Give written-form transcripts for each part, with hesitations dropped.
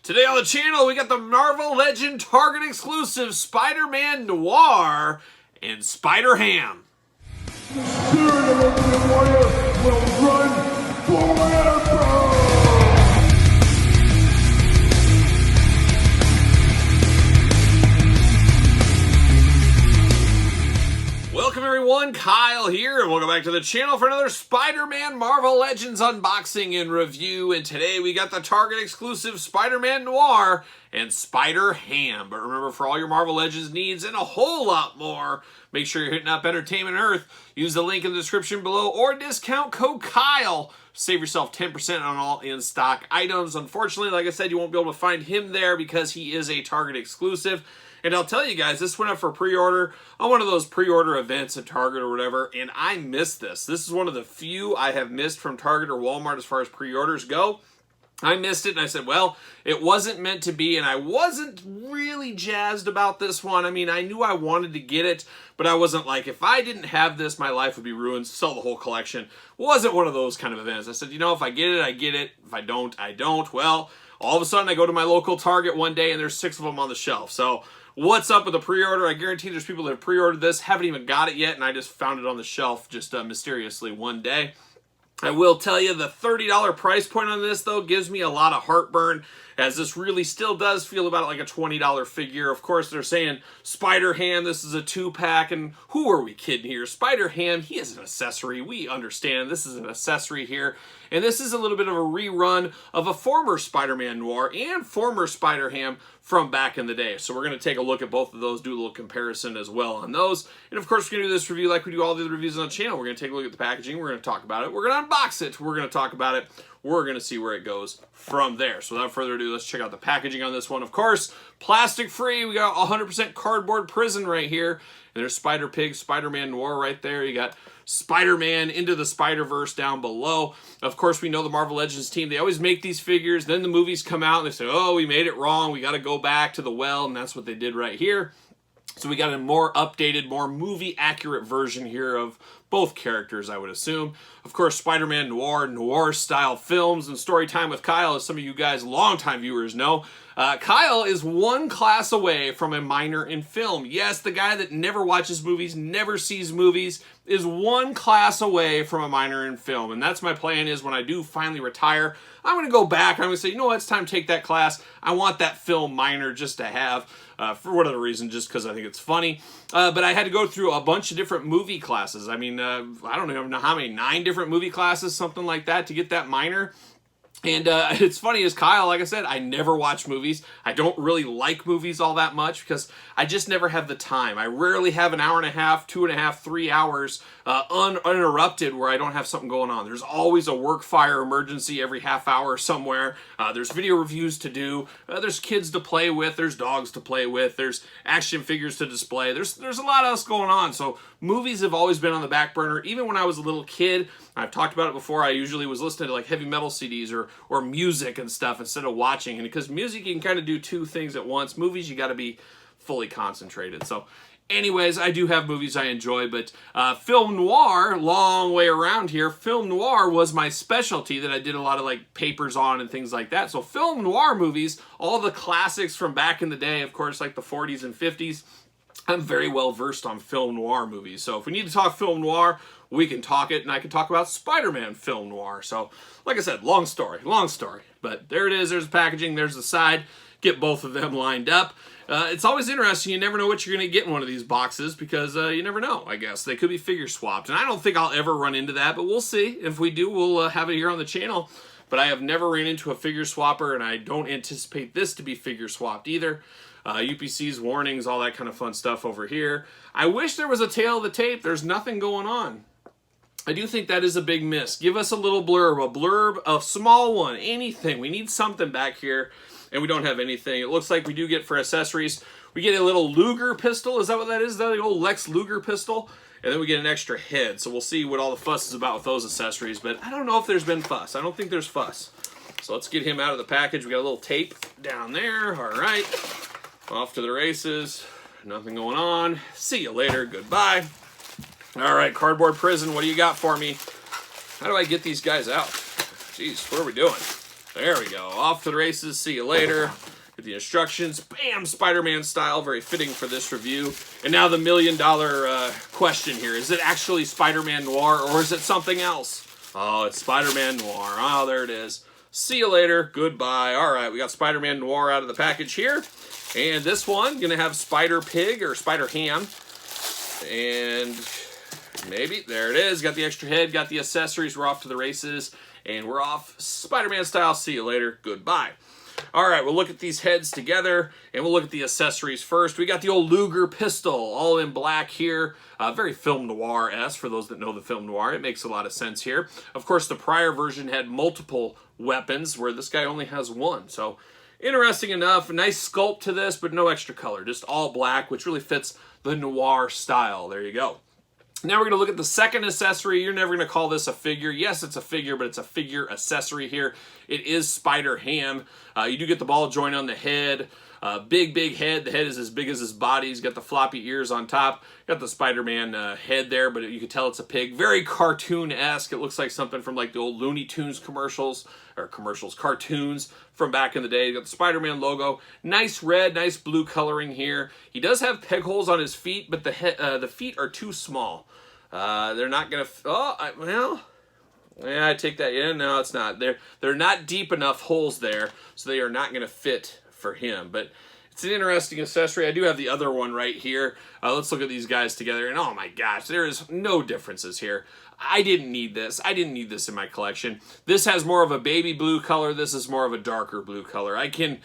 Today on the channel, we got the Marvel Legend Target exclusive Spider-Man Noir and Spider-Ham. The spirit of the warrior will run forever! Welcome everyone, Kyle here, and welcome back to the channel for another Spider-Man Marvel Legends unboxing and review. And today we got the Target exclusive Spider-Man Noir and Spider-Ham. But remember, for all your Marvel Legends needs and a whole lot more, make sure you're hitting up Entertainment Earth. Use the link in the description below or discount code Kyle. Save yourself 10% on all in-stock items. Unfortunately, like I said, you won't be able to find him there because he is a Target exclusive. And I'll tell you guys, this went up for pre-order on one of those pre-order events at Target or whatever, and I missed this. This is one of the few I have missed from Target or Walmart as far as pre-orders go. I missed it, and I said, well, it wasn't meant to be, and I wasn't really jazzed about this one. I mean, I knew I wanted to get it, but I wasn't like, if I didn't have this, my life would be ruined, sell the whole collection. Wasn't one of those kind of events. I said, you know, if I get it, I get it. If I don't, I don't. Well, all of a sudden, I go to my local Target one day, and there's 6 of them on the shelf. So what's up with the pre-order? I guarantee there's people that have pre-ordered this, haven't even got it yet, and I just found it on the shelf just mysteriously one day. I will tell you the $30 price point on this, though, gives me a lot of heartburn, as this really still does feel about like a $20 figure. Of course, they're saying Spider-Ham, this is a 2-pack, and who are we kidding here? Spider-Ham, he is an accessory. We understand this is an accessory here, and this is a little bit of a rerun of a former Spider-Man Noir and former Spider-Ham from back in the day. So we're going to take a look at both of those, do a little comparison as well on those. And of course, we're going to do this review like we do all the other reviews on the channel. We're going to take a look at the packaging. We're going to talk about it. We're going to unbox it. We're going to talk about it. We're going to see where it goes from there. So without further ado, let's check out the packaging on this one. Of course, plastic free. We got 100% cardboard prison right here. And there's Spider-Pig, Spider-Man Noir right there. You got Spider-Man Into the Spider-Verse down below. Of course, we know the Marvel Legends team. They always make these figures. Then the movies come out and they say, oh, we made it wrong. We got to go back to the well. And that's what they did right here. So we got a more updated, more movie-accurate version here of both characters, I would assume. Of course, Spider-Man Noir-style films and story time with Kyle, as some of you guys, longtime viewers, know. Kyle is one class away from a minor in film. Yes, the guy that never watches movies, never sees movies, is one class away from a minor in film. And that's my plan, is when I do finally retire, I'm going to go back and I'm going to say, you know what, it's time to take that class. I want that film minor just to have, for whatever reason, just because I think it's funny. But I had to go through a bunch of different movie classes. I mean, I don't even know how many, 9 different movie classes, something like that, to get that minor. And it's funny, as Kyle, like I said, I never watch movies. I don't really like movies all that much because I just never have the time. I rarely have an hour and a half, 2.5, 3 hours uninterrupted where I don't have something going on. There's always a work fire emergency every half hour somewhere. There's video reviews to do. There's kids to play with. There's dogs to play with. There's action figures to display. There's a lot else going on. So movies have always been on the back burner. Even when I was a little kid, I've talked about it before, I usually was listening to like heavy metal CDs or music and stuff instead of watching. And because music, you can kind of do 2 things at once. Movies, you got to be fully concentrated. So anyways, I do have movies I enjoy, but film noir, long way around here, film noir was my specialty that I did a lot of like papers on and things like that. So film noir movies, all the classics from back in the day, of course, like the 40s and 50s, I'm very well versed on film noir movies. So if we need to talk film noir, we can talk it, and I can talk about Spider-Man film noir. So like I said, long story. But there it is. There's the packaging. There's the side. Get both of them lined up. It's always interesting. You never know what you're going to get in one of these boxes because you never know, I guess. They could be figure swapped. And I don't think I'll ever run into that, but we'll see. If we do, we'll have it here on the channel. But I have never ran into a figure swapper, and I don't anticipate this to be figure swapped either. UPC's warnings, all that kind of fun stuff over here. I wish there was a tail of the tape. There's nothing going on. I do think that is a big miss. Give us a little blurb, a small one, anything. We need something back here, and we don't have anything. It looks like we do get for accessories. We get a little Luger pistol. Is that what that is? Is that the old Lex Luger pistol? And then we get an extra head. So we'll see what all the fuss is about with those accessories. But I don't know if there's been fuss. I don't think there's fuss. So let's get him out of the package. We got a little tape down there. All right. Off to the races. Nothing going on. See you later. Goodbye. All right, cardboard prison, what do you got for me? How do I get these guys out? Jeez, what are we doing? There we go. Off to the races. See you later. Get the instructions. Bam! Spider-Man style. Very fitting for this review. And now the $1,000,000 question here. Is it actually Spider-Man Noir or is it something else? Oh, it's Spider-Man Noir. Oh, there it is. See you later. Goodbye. All right, we got Spider-Man Noir out of the package here. And this one, going to have Spider-Pig or Spider-Ham. And maybe, there it is. Got the extra head, got the accessories. We're off to the races. And we're off Spider-Man style. See you later. Goodbye. All right, we'll look at these heads together, and we'll look at the accessories first. We got the old Luger pistol, all in black here. Very film noir-esque, for those that know the film noir. It makes a lot of sense here. Of course, the prior version had multiple weapons, where this guy only has one. So, interesting enough. Nice sculpt to this, but no extra color. Just all black, which really fits the noir style. There you go. Now we're going to look at the second accessory. You're never going to call this a figure. Yes, it's a figure, but it's a figure accessory here. It is Spider-Ham. You do get the ball joint on the head. Big head. The head is as big as his body. He's got the floppy ears on top. Got the Spider-Man head there, but you can tell it's a pig. Very cartoon-esque. It looks like something from like the old Looney Tunes commercials, cartoons from back in the day. You got the Spider-Man logo. Nice red, nice blue coloring here. He does have peg holes on his feet, but the feet are too small. They're not gonna. Well, yeah, I take that. Yeah, no, it's not. They're not deep enough holes there, so they are not gonna fit for him. But it's an interesting accessory. I do have the other one right here. Let's look at these guys together, and oh my gosh, there is no differences here. I didn't need this. I didn't need this in my collection. This has more of a baby blue color. This is more of a darker blue color. I can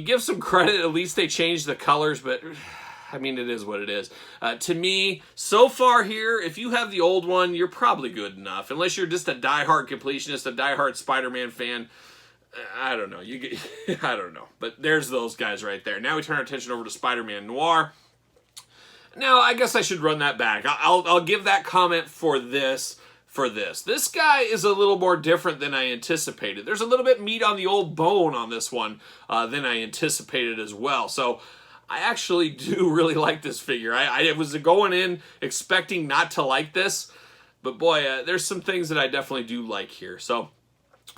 give some credit. At least they changed the colors, but I mean, it is what it is. To me, so far here, if you have the old one, you're probably good enough. Unless you're just a diehard completionist, a diehard Spider-Man fan. I don't know. I don't know. But there's those guys right there. Now we turn our attention over to Spider-Man Noir. Now, I guess I should run that back. I'll give that comment for this. This guy is a little more different than I anticipated. There's a little bit meat on the old bone on this one than I anticipated as well. So I actually do really like this figure. I was going in expecting not to like this, but boy, there's some things that I definitely do like here. So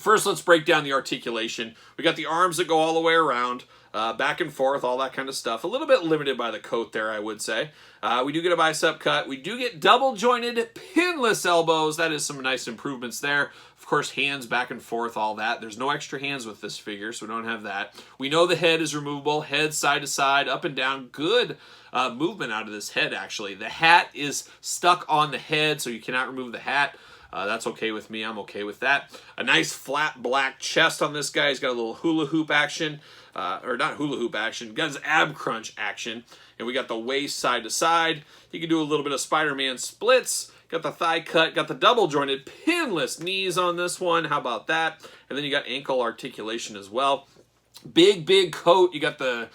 first, let's break down the articulation. We got the arms that go all the way around, back and forth, all that kind of stuff. A little bit limited by the coat there, I would say. We do get a bicep cut. We do get double-jointed, pinless elbows. That is some nice improvements there. Of course, hands back and forth, all that. There's no extra hands with this figure, so we don't have that. We know the head is removable. Head side to side, up and down. Good movement out of this head, actually. The hat is stuck on the head, so you cannot remove the hat. That's okay with me. I'm okay with that. A nice flat black chest on this guy. He's got a little hula hoop action. Or not hula hoop action. Got his ab crunch action. And we got the waist side to side. He can do a little bit of Spider-Man splits. Got the thigh cut. Got the double jointed pinless knees on this one. How about that? And then you got ankle articulation as well. Big coat. You got the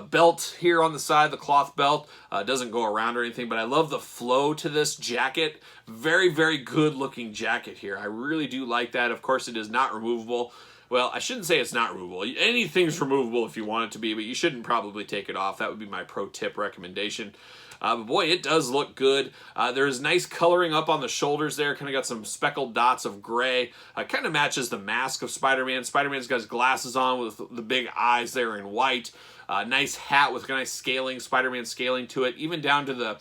belt here on the side, the cloth belt. Doesn't go around or anything, but I love the flow to this jacket. Very good looking jacket here. I really do like that. Of course, it is not removable. Well, I shouldn't say it's not removable. Anything's removable if you want it to be, but you shouldn't probably take it off. That would be my pro tip recommendation. But boy, it does look good. There's nice coloring up on the shoulders there. Kind of got some speckled dots of gray. Kind of matches the mask of Spider-Man. Spider-Man's got his glasses on with the big eyes there in white. Nice hat with nice scaling, Spider-Man scaling to it. Even down to the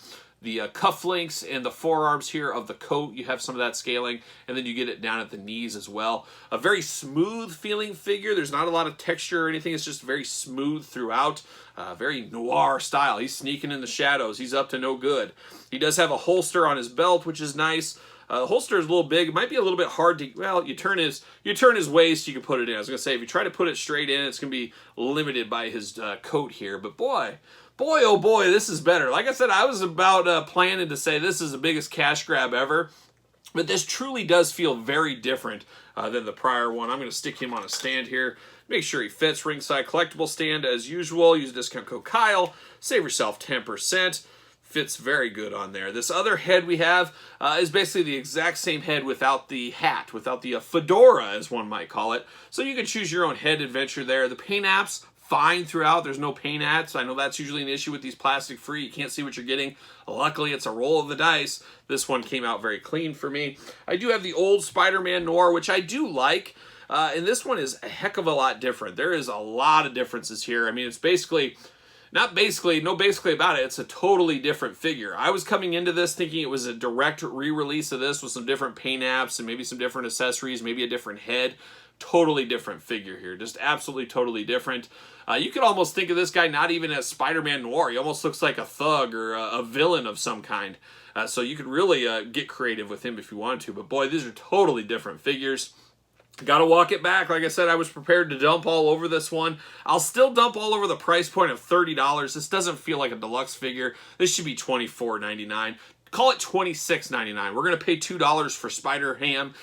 cufflinks and the forearms here of the coat, you have some of that scaling, and then you get it down at the knees as well. A very smooth feeling figure. There's not a lot of texture or anything. It's just very smooth throughout. Very noir style. He's sneaking in the shadows. He's up to no good. He does have a holster on his belt, which is nice. The holster is a little big. It might be a little bit hard to, well, you turn his waist, you can put it in. I was going to say, if you try to put it straight in, it's going to be limited by his coat here. But boy, oh boy, this is better. Like I said, I was about planning to say this is the biggest cash grab ever. But this truly does feel very different than the prior one. I'm going to stick him on a stand here. Make sure he fits. Ringside collectible stand as usual. Use discount code Kyle. Save yourself 10%. Fits very good on there. This other head we have is basically the exact same head without the hat, without the fedora, as one might call it. So you can choose your own head adventure there. The paint apps, fine throughout. There's no paint apps. I know that's usually an issue with these plastic free. You can't see what you're getting. Luckily, it's a roll of the dice. This one came out very clean for me. I do have the old Spider-Man Noir, which I do like. And this one is a heck of a lot different. There is a lot of differences here. I mean, it's basically, no basically about it. It's a totally different figure. I was coming into this thinking it was a direct re-release of this with some different paint apps and maybe some different accessories, maybe a different head. Totally different figure here. Just absolutely totally different. You could almost think of this guy not even as Spider-Man Noir. He almost looks like a thug or a villain of some kind. So you could really get creative with him if you wanted to. But boy, these are totally different figures. Gotta walk it back. Like I said, I was prepared to dump all over this one. I'll still dump all over the price point of $30. This doesn't feel like a deluxe figure. This should be $24.99. Call it $26.99. We're gonna pay $2 for Spider-Ham.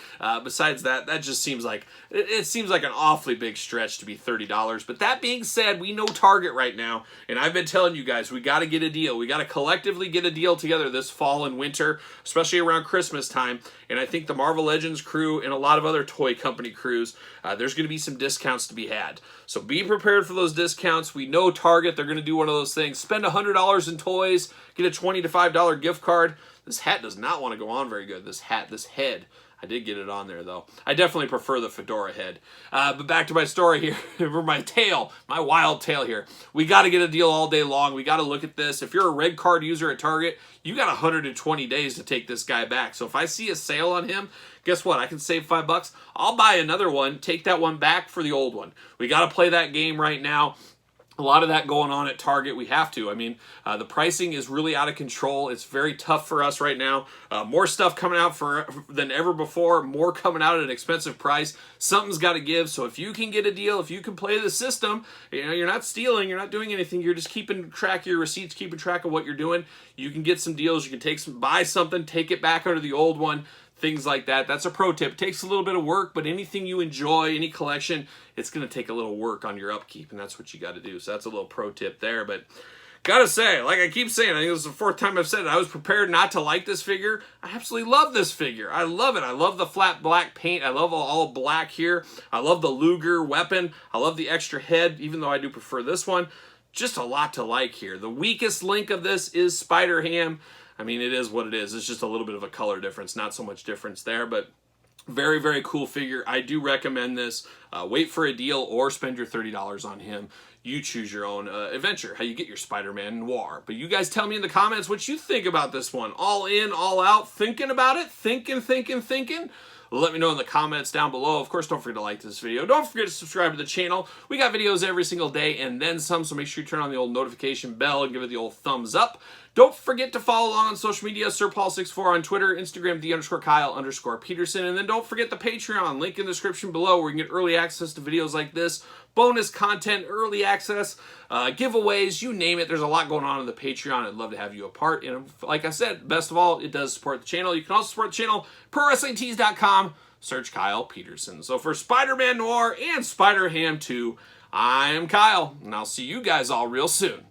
Besides that, that just seems like it seems like an awfully big stretch to be $30. But that being said, we know Target right now, and I've been telling you guys we got to get a deal. We got to collectively get a deal together this fall and winter, especially around Christmas time. And I think the Marvel Legends crew and a lot of other toy company crews, there's going to be some discounts to be had. So be prepared for those discounts. We know Target, they're going to do one of those things. Spend $100 in toys, get a $20 to $5 gift card. This hat does not want to go on very good. This head. I did get it on there, though. I definitely prefer the fedora head. But back to my story here, for my tail, my wild tail here. We got to get a deal all day long. We got to look at this. If you're a red card user at Target, you got 120 days to take this guy back. So if I see a sale on him, guess what? I can save $5. I'll buy another one, take that one back for the old one. We got to play that game right now. A lot of that going on at Target. We have to. I mean, the pricing is really out of control. It's very tough for us right now. More stuff coming out than ever before. More coming out at an expensive price. Something's got to give. So if you can get a deal, if you can play the system, you know, you're not stealing, you're not doing anything. You're just keeping track of your receipts, keeping track of what you're doing. You can get some deals. You can buy something, take it back under the old one. Things like that. That's a pro tip. It takes a little bit of work, but anything you enjoy, any collection, it's going to take a little work on your upkeep, and that's what you got to do. So that's a little pro tip there. But gotta say, like I keep saying, I think this is the fourth time I've said it, I was prepared not to like this figure. I absolutely love this figure. I love it. I love the flat black paint. I love all black here. I love the Luger weapon. I love the extra head, even though I do prefer this one. Just a lot to like here. The weakest link of this is Spider-Ham. I mean, it is what it is. It's just a little bit of a color difference. Not so much difference there, but very, very cool figure. I do recommend this. Wait for a deal or spend your $30 on him. You choose your own adventure, how you get your Spider-Man Noir. But you guys tell me in the comments what you think about this one. All in, all out, thinking about it? Thinking? Let me know in the comments down below. Of course, don't forget to like this video. Don't forget to subscribe to the channel. We got videos every single day and then some, so make sure you turn on the old notification bell and give it the old thumbs up. Don't forget to follow along on social media, SirPaul64 on Twitter, Instagram, _Kyle_Peterson, and then don't forget the Patreon, link in the description below, where you can get early access to videos like this, bonus content, early access, giveaways, you name it. There's a lot going on in the Patreon. I'd love to have you a part. And like I said, best of all, it does support the channel. You can also support the channel, ProWrestlingTees.com, search Kyle Peterson. So for Spider-Man Noir and Spider-Ham 2, I am Kyle, and I'll see you guys all real soon.